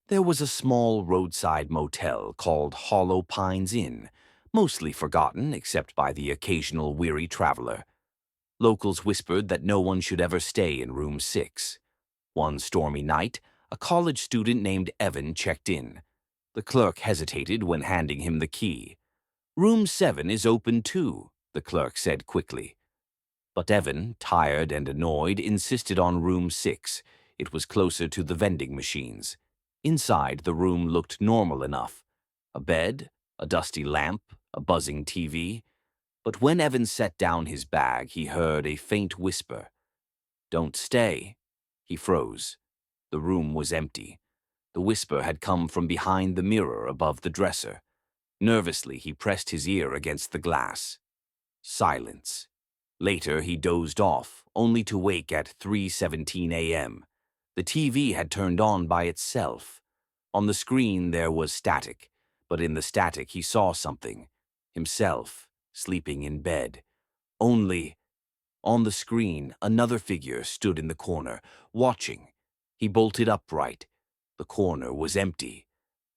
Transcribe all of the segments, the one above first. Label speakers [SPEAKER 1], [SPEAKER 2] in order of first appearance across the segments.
[SPEAKER 1] There was a small roadside motel called Hollow Pines Inn, mostly forgotten except by the occasional weary traveler. Locals whispered that no one should ever stay in room 6. One stormy night, a college student named Evan checked in. The clerk hesitated when handing him the key. "Room 7 is open too," the clerk said quickly. But Evan, tired and annoyed, insisted on room 6. It was closer to the vending machines. Inside, the room looked normal enough. A bed, a dusty lamp, a buzzing TV. But when Evan set down his bag, he heard a faint whisper. "Don't stay." He froze. The room was empty. The whisper had come from behind the mirror above the dresser. Nervously, he pressed his ear against the glass. Silence. Later, he dozed off, only to wake at 3:17 a.m. The TV had turned on by itself. On the screen, there was static, but in the static, he saw something. Himself, sleeping in bed. Only, on the screen, another figure stood in the corner, watching. He bolted upright. The corner was empty.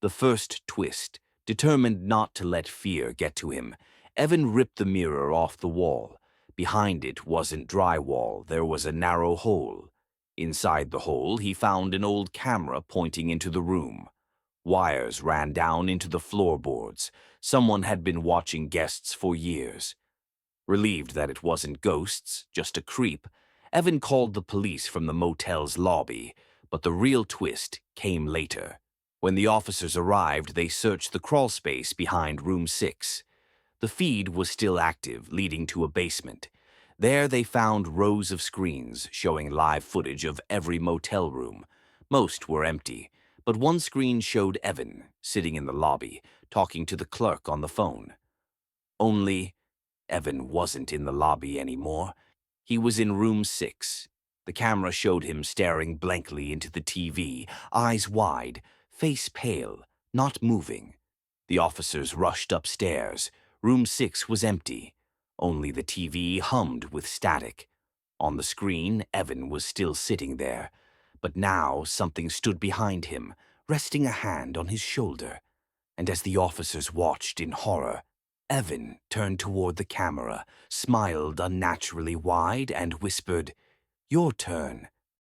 [SPEAKER 1] The first twist, determined not to let fear get to him, Evan ripped the mirror off the wall. Behind it wasn't drywall, there was a narrow hole. Inside the hole, he found an old camera pointing into the room. Wires ran down into the floorboards. Someone had been watching guests for years. Relieved that it wasn't ghosts, just a creep, Evan called the police from the motel's lobby, but the real twist came later. When the officers arrived, they searched the crawlspace behind room 6. The feed was still active, leading to a basement. There they found rows of screens showing live footage of every motel room. Most were empty, but one screen showed Evan, sitting in the lobby, talking to the clerk on the phone. Only, Evan wasn't in the lobby anymore. He was in room 6. The camera showed him staring blankly into the TV, eyes wide, face pale, not moving. The officers rushed upstairs. Room 6 was empty. Only the TV hummed with static. On the screen, Evan was still sitting there. But now something stood behind him, resting a hand on his shoulder. And as the officers watched in horror, Evan turned toward the camera, smiled unnaturally wide, and whispered, "Your turn."